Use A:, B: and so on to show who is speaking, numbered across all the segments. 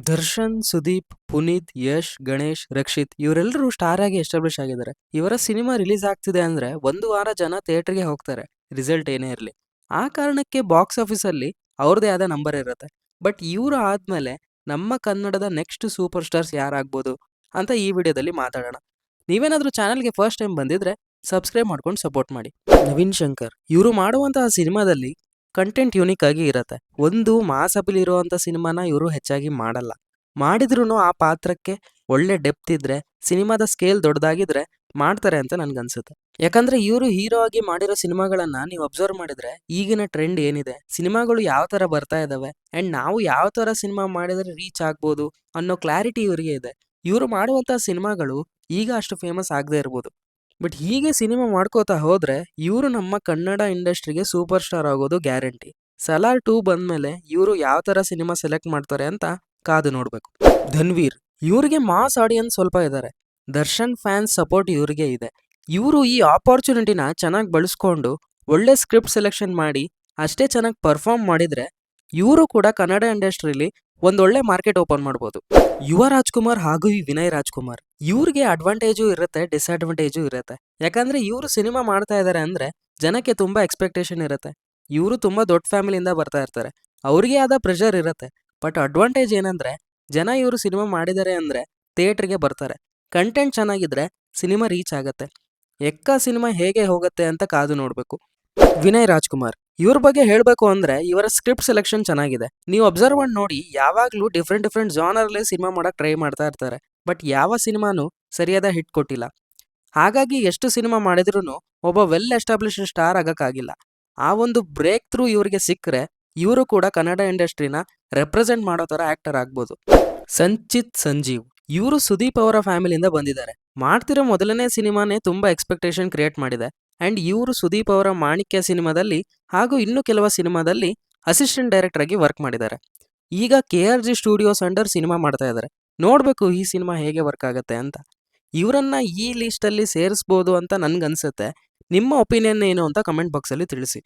A: ದರ್ಶನ್, ಸುದೀಪ್, ಪುನೀತ್, ಯಶ್, ಗಣೇಶ್, ರಕ್ಷಿತ್ ಇವರೆಲ್ಲರೂ ಸ್ಟಾರ್ ಆಗಿ ಎಸ್ಟಾಬ್ಲಿಷ್ ಆಗಿದ್ದಾರೆ. ಇವರ ಸಿನಿಮಾ ರಿಲೀಸ್ ಆಗ್ತಿದೆ ಅಂದ್ರೆ ಒಂದು ವಾರ ಜನ ಥಿಯೇಟರ್ಗೆ ಹೋಗ್ತಾರೆ, ರಿಸಲ್ಟ್ ಏನೇ ಇರಲಿ. ಆ ಕಾರಣಕ್ಕೆ ಬಾಕ್ಸ್ ಆಫೀಸಲ್ಲಿ ಅವ್ರದೇ ಆದ ನಂಬರ್ ಇರುತ್ತೆ. ಬಟ್ ಇವರು ಆದ್ಮೇಲೆ ನಮ್ಮ ಕನ್ನಡದ ನೆಕ್ಸ್ಟ್ ಸೂಪರ್ ಸ್ಟಾರ್ಸ್ ಯಾರಾಗ್ಬೋದು ಅಂತ ಈ ವಿಡಿಯೋದಲ್ಲಿ ಮಾತಾಡೋಣ. ನೀವೇನಾದ್ರೂ ಚಾನಲ್ಗೆ ಫಸ್ಟ್ ಟೈಮ್ ಬಂದಿದ್ರೆ ಸಬ್ಸ್ಕ್ರೈಬ್ ಮಾಡ್ಕೊಂಡು ಸಪೋರ್ಟ್ ಮಾಡಿ. ನವೀನ್ ಶಂಕರ್ ಇವರು ಮಾಡುವಂತಹ ಸಿನಿಮಾದಲ್ಲಿ ಕಂಟೆಂಟ್ ಯೂನಿಕ್ ಆಗಿ ಇರತ್ತೆ. ಒಂದು ಮಾಸ್ ಅಪಿಲ್ ಇರುವಂತ ಸಿನಿಮಾನ ಇವರು ಹೆಚ್ಚಾಗಿ ಮಾಡಲ್ಲ. ಮಾಡಿದ್ರೂ ಆ ಪಾತ್ರಕ್ಕೆ ಒಳ್ಳೆ ಡೆಪ್ತ್ ಇದ್ರೆ, ಸಿನಿಮಾದ ಸ್ಕೇಲ್ ದೊಡ್ಡದಾಗಿದ್ರೆ ಮಾಡ್ತಾರೆ ಅಂತ ನನ್ಗನ್ಸುತ್ತೆ. ಯಾಕಂದ್ರೆ ಇವರು ಹೀರೋ ಆಗಿ ಮಾಡಿರೋ ಸಿನಿಮಾಗಳನ್ನ ನೀವು ಅಬ್ಸರ್ವ್ ಮಾಡಿದ್ರೆ ಈಗಿನ ಟ್ರೆಂಡ್ ಏನಿದೆ, ಸಿನಿಮಾಗಳು ಯಾವ ತರ ಬರ್ತಾ ಇದಾವೆ ಅಂಡ್ ನಾವು ಯಾವ ತರ ಸಿನಿಮಾ ಮಾಡಿದ್ರೆ ರೀಚ್ ಆಗ್ಬೋದು ಅನ್ನೋ ಕ್ಲಾರಿಟಿ ಇವರಿಗೆ ಇದೆ. ಇವರು ಮಾಡುವಂತ ಸಿನಿಮಾಗಳು ಈಗ ಅಷ್ಟು ಫೇಮಸ್ ಆಗದೆ ಇರ್ಬೋದು, ಬಟ್ ಹೀಗೆ ಸಿನಿಮಾ ಮಾಡ್ಕೋತಾ ಹೋದ್ರೆ ಇವರು ನಮ್ಮ ಕನ್ನಡ ಇಂಡಸ್ಟ್ರಿಗೆ ಸೂಪರ್ ಸ್ಟಾರ್ ಆಗೋದು ಗ್ಯಾರಂಟಿ. ಸಲಾರ್ 2 ಬಂದ್ಮೇಲೆ ಇವರು ಯಾವ ತರ ಸಿನಿಮಾ ಸೆಲೆಕ್ಟ್ ಮಾಡ್ತಾರೆ ಅಂತ ಕಾದು ನೋಡ್ಬೇಕು. ಧನ್ವೀರ್ ಇವ್ರಿಗೆ ಮಾಸ್ ಆಡಿಯನ್ಸ್ ಸ್ವಲ್ಪ ಇದ್ದಾರೆ. ದರ್ಶನ್ ಫ್ಯಾನ್ಸ್ ಸಪೋರ್ಟ್ ಇವ್ರಿಗೆ ಇದೆ. ಇವರು ಈ ಆಪರ್ಚುನಿಟಿನ ಚೆನ್ನಾಗಿ ಬಳಸ್ಕೊಂಡು ಒಳ್ಳೆ ಸ್ಕ್ರಿಪ್ಟ್ ಸೆಲೆಕ್ಷನ್ ಮಾಡಿ ಅಷ್ಟೇ ಚೆನ್ನಾಗಿ ಪರ್ಫಾರ್ಮ್ ಮಾಡಿದ್ರೆ ಇವರು ಕೂಡ ಕನ್ನಡ ಇಂಡಸ್ಟ್ರಿಲಿ ಒಂದೊಳ್ಳೆ ಮಾರ್ಕೆಟ್ ಓಪನ್ ಮಾಡ್ಬೋದು. ಯುವ ರಾಜ್ಕುಮಾರ್ ಹಾಗೂ ಈ ವಿನಯ್ ರಾಜ್ಕುಮಾರ್ ಇವ್ರಿಗೆ ಅಡ್ವಾಂಟೇಜು ಇರುತ್ತೆ, ಡಿಸ್ಅಡ್ವಾಂಟೇಜು ಇರುತ್ತೆ. ಯಾಕಂದ್ರೆ ಇವರು ಸಿನಿಮಾ ಮಾಡ್ತಾ ಇದ್ದಾರೆ ಅಂದ್ರೆ ಜನಕ್ಕೆ ತುಂಬಾ ಎಕ್ಸ್ಪೆಕ್ಟೇಷನ್ ಇರುತ್ತೆ. ಇವರು ತುಂಬಾ ದೊಡ್ಡ ಫ್ಯಾಮಿಲಿಯಿಂದ ಬರ್ತಾ ಇರ್ತಾರೆ, ಅವ್ರಿಗೆ ಆದ ಪ್ರೆಷರ್ ಇರುತ್ತೆ. ಬಟ್ ಅಡ್ವಾಂಟೇಜ್ ಏನಂದ್ರೆ ಜನ ಇವರು ಸಿನಿಮಾ ಮಾಡಿದ್ದಾರೆ ಅಂದ್ರೆ ಥಿಯೇಟರ್ಗೆ ಬರ್ತಾರೆ. ಕಂಟೆಂಟ್ ಚೆನ್ನಾಗಿದ್ರೆ ಸಿನಿಮಾ ರೀಚ್ ಆಗತ್ತೆ. ಎಕ್ಕ ಸಿನಿಮಾ ಹೇಗೆ ಹೋಗುತ್ತೆ ಅಂತ ಕಾದು ನೋಡ್ಬೇಕು. ವಿನಯ್ ರಾಜ್ಕುಮಾರ್ ಇವ್ರ ಬಗ್ಗೆ ಹೇಳಬೇಕು ಅಂದ್ರೆ ಇವರ ಸ್ಕ್ರಿಪ್ಟ್ ಸೆಲೆಕ್ಷನ್ ಚೆನ್ನಾಗಿದೆ. ನೀವು ಅಬ್ಸರ್ವ್ ಮಾಡಿ ನೋಡಿ, ಯಾವಾಗ್ಲೂ ಡಿಫ್ರೆಂಟ್ ಜಾನರ್ಲಿ ಸಿನಿಮಾ ಮಾಡಕ್ ಟ್ರೈ ಮಾಡ್ತಾ ಇರ್ತಾರೆ. ಬಟ್ ಯಾವ ಸಿನಿಮಾನು ಸರಿಯಾದ ಹಿಟ್ ಕೊಟ್ಟಿಲ್ಲ. ಹಾಗಾಗಿ ಎಷ್ಟು ಸಿನಿಮಾ ಮಾಡಿದ್ರು ಒಬ್ಬ ವೆಲ್ ಎಸ್ಟಾಬ್ಲಿಷ್ ಸ್ಟಾರ್ ಆಗಕ್ಕಾಗಿಲ್ಲ. ಆ ಒಂದು ಬ್ರೇಕ್ ಥ್ರೂ ಇವರಿಗೆ ಸಿಕ್ಕರೆ ಇವರು ಕೂಡ ಕನ್ನಡ ಇಂಡಸ್ಟ್ರಿನ ರೆಪ್ರೆಸೆಂಟ್ ಮಾಡೋ ತರ ಆಕ್ಟರ್ ಆಗ್ಬೋದು. ಸಂಚಿತ್ ಸಂಜೀವ್ ಇವರು ಸುದೀಪ್ ಅವರ ಫ್ಯಾಮಿಲಿಯಿಂದ ಬಂದಿದ್ದಾರೆ. ಮಾಡ್ತಿರೋ ಮೊದಲನೇ ಸಿನಿಮಾನೇ ತುಂಬಾ ಎಕ್ಸ್ಪೆಕ್ಟೇಷನ್ ಕ್ರಿಯೇಟ್ ಮಾಡಿದೆ. ಅಂಡ್ ಇವರು ಸುದೀಪ್ ಅವರ ಮಾಣಿಕ್ಯ ಸಿನಿಮಾದಲ್ಲಿ ಹಾಗೂ ಇನ್ನು ಕೆಲವು ಸಿನಿಮಾದಲ್ಲಿ ಅಸಿಸ್ಟೆಂಟ್ ಡೈರೆಕ್ಟರ್ ಆಗಿ ವರ್ಕ್ ಮಾಡಿದ್ದಾರೆ. ಈಗ KRG ಸ್ಟುಡಿಯೋಸ್ ಅಂಡರ್ ಸಿನಿಮಾ ಮಾಡ್ತಾ ಇದ್ದಾರೆ. ನೋಡ್ಬೇಕು ಈ ಸಿನಿಮಾ ಹೇಗೆ ವರ್ಕ್ ಆಗುತ್ತೆ ಅಂತ. ಇವರನ್ನ ಈ ಲಿಸ್ಟ್ ಅಲ್ಲಿ ಸೇರಿಸಬಹುದು ಅಂತ ನನ್ಗನ್ಸುತ್ತೆ. ನಿಮ್ಮ ಒಪಿನಿಯನ್ ಏನು ಅಂತ ಕಮೆಂಟ್ ಬಾಕ್ಸ್ ಅಲ್ಲಿ ತಿಳಿಸಿ.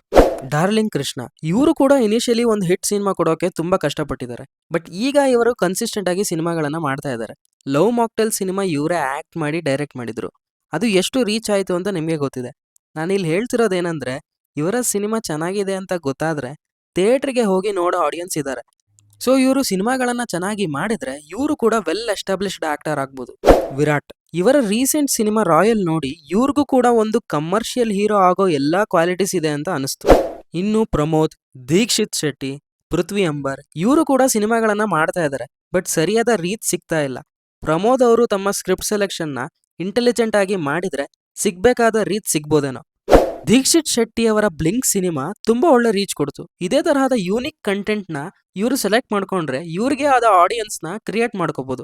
A: ಡಾರ್ಲಿಂಗ್ ಕೃಷ್ಣ ಇವರು ಕೂಡ ಇನಿಷಿಯಲಿ ಒಂದು ಹಿಟ್ ಸಿನಿಮಾ ಕೊಡೋಕೆ ತುಂಬಾ ಕಷ್ಟಪಟ್ಟಿದ್ದಾರೆ. ಬಟ್ ಈಗ ಇವರು ಕನ್ಸಿಸ್ಟೆಂಟ್ ಆಗಿ ಸಿನಿಮಾಗಳನ್ನ ಮಾಡ್ತಾ ಇದ್ದಾರೆ. ಲವ್ ಮಾಕ್ಟೆಲ್ ಸಿನಿಮಾ ಇವರೇ ಆಕ್ಟ್ ಮಾಡಿ ಡೈರೆಕ್ಟ್ ಮಾಡಿದ್ರು. ಅದು ಎಷ್ಟು ರೀಚ್ ಆಯ್ತು ಅಂತ ನಿಮಗೆ ಗೊತ್ತಿದೆ. ನಾನಿಲ್ಲಿ ಹೇಳ್ತಿರೋದೇನಂದ್ರೆ ಇವರ ಸಿನಿಮಾ ಚೆನ್ನಾಗಿದೆ ಅಂತ ಗೊತ್ತಾದ್ರೆ ಥಿಯೇಟರ್ಗೆ ಹೋಗಿ ನೋಡೋ ಆಡಿಯನ್ಸ್ ಇದ್ದಾರೆ. ಸೊ ಇವರು ಸಿನಿಮಾಗಳನ್ನ ಚೆನ್ನಾಗಿ ಮಾಡಿದ್ರೆ ಇವರು ಕೂಡ ವೆಲ್ ಎಸ್ಟಾಬ್ಲಿಷ್ಡ್ ಆಕ್ಟರ್ ಆಗ್ಬೋದು. ವಿರಾಟ್ ಇವರ ರೀಸೆಂಟ್ ಸಿನಿಮಾ ರಾಯಲ್ ನೋಡಿ ಇವ್ರಿಗೂ ಕೂಡ ಒಂದು ಕಮರ್ಷಿಯಲ್ ಹೀರೋ ಆಗೋ ಎಲ್ಲಾ ಕ್ವಾಲಿಟೀಸ್ ಇದೆ ಅಂತ ಅನಿಸ್ತು. ಇನ್ನು ಪ್ರಮೋದ್, ದೀಕ್ಷಿತ್ ಶೆಟ್ಟಿ, ಪೃಥ್ವಿ ಅಂಬರ್ ಇವರು ಕೂಡ ಸಿನಿಮಾಗಳನ್ನ ಮಾಡ್ತಾ ಇದ್ದಾರೆ. ಬಟ್ ಸರಿಯಾದ ರೀಚ್ ಸಿಗ್ತಾ ಇಲ್ಲ. ಪ್ರಮೋದ್ ಅವರು ತಮ್ಮ ಸ್ಕ್ರಿಪ್ಟ್ ಸೆಲೆಕ್ಷನ್ ನ ಇಂಟೆಲಿಜೆಂಟ್ ಆಗಿ ಮಾಡಿದ್ರೆ ಸಿಗ್ಬೇಕಾದ ರೀಚ್ ಸಿಗ್ಬೋದೇನೋ. ದೀಕ್ಷಿತ್ ಶೆಟ್ಟಿ ಅವರ ಬ್ಲಿಂಕ್ ಸಿನಿಮಾ ತುಂಬಾ ಒಳ್ಳೆ ರೀಚ್ ಕೊಡ್ತು. ಇದೇ ತರಹದ ಯೂನಿಕ್ ಕಂಟೆಂಟ್ ನ ಇವರು ಸೆಲೆಕ್ಟ್ ಮಾಡ್ಕೊಂಡ್ರೆ ಇವ್ರಿಗೆ ಆದ ಆಡಿಯನ್ಸ್ ನ ಕ್ರಿಯೇಟ್ ಮಾಡ್ಕೋಬಹುದು.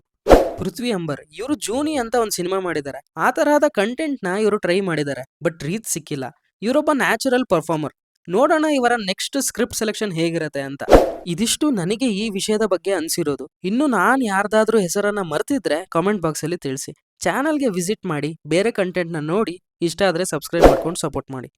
A: ಪೃಥ್ವಿ ಅಂಬರ್ ಇವರು ಜೂನಿ ಅಂತ ಒಂದು ಸಿನಿಮಾ ಮಾಡಿದ್ದಾರೆ. ಆ ತರಹದ ಕಂಟೆಂಟ್ ನ ಇವರು ಟ್ರೈ ಮಾಡಿದ್ದಾರೆ, ಬಟ್ ರೀಚ್ ಸಿಕ್ಕಿಲ್ಲ. ಇವರೊಬ್ಬ ನ್ಯಾಚುರಲ್ ಪರ್ಫಾರ್ಮರ್. ನೋಡೋಣ ಇವರ ನೆಕ್ಸ್ಟ್ ಸ್ಕ್ರಿಪ್ಟ್ ಸೆಲೆಕ್ಷನ್ ಹೇಗಿರುತ್ತೆ ಅಂತ. ಇದಿಷ್ಟು ನನಗೆ ಈ ವಿಷಯದ ಬಗ್ಗೆ ಅನ್ಸಿರೋದು. ಇನ್ನು ನಾನು ಯಾರ್ದಾದ್ರೂ ಹೆಸರನ್ನ ಮರ್ತಿದ್ರೆ ಕಾಮೆಂಟ್ ಬಾಕ್ಸ್ ಅಲ್ಲಿ ತಿಳಿಸಿ. ಚಾನಲ್ಗೆ ವಿಸಿಟ್ ಮಾಡಿ, ಬೇರೆ ಕಂಟೆಂಟ್ ನ ನೋಡಿ, ಇಷ್ಟ ಆದ್ರೆ ಸಬ್ಸ್ಕ್ರೈಬ್ ಮಾಡ್ಕೊಂಡು ಸಪೋರ್ಟ್ ಮಾಡಿ.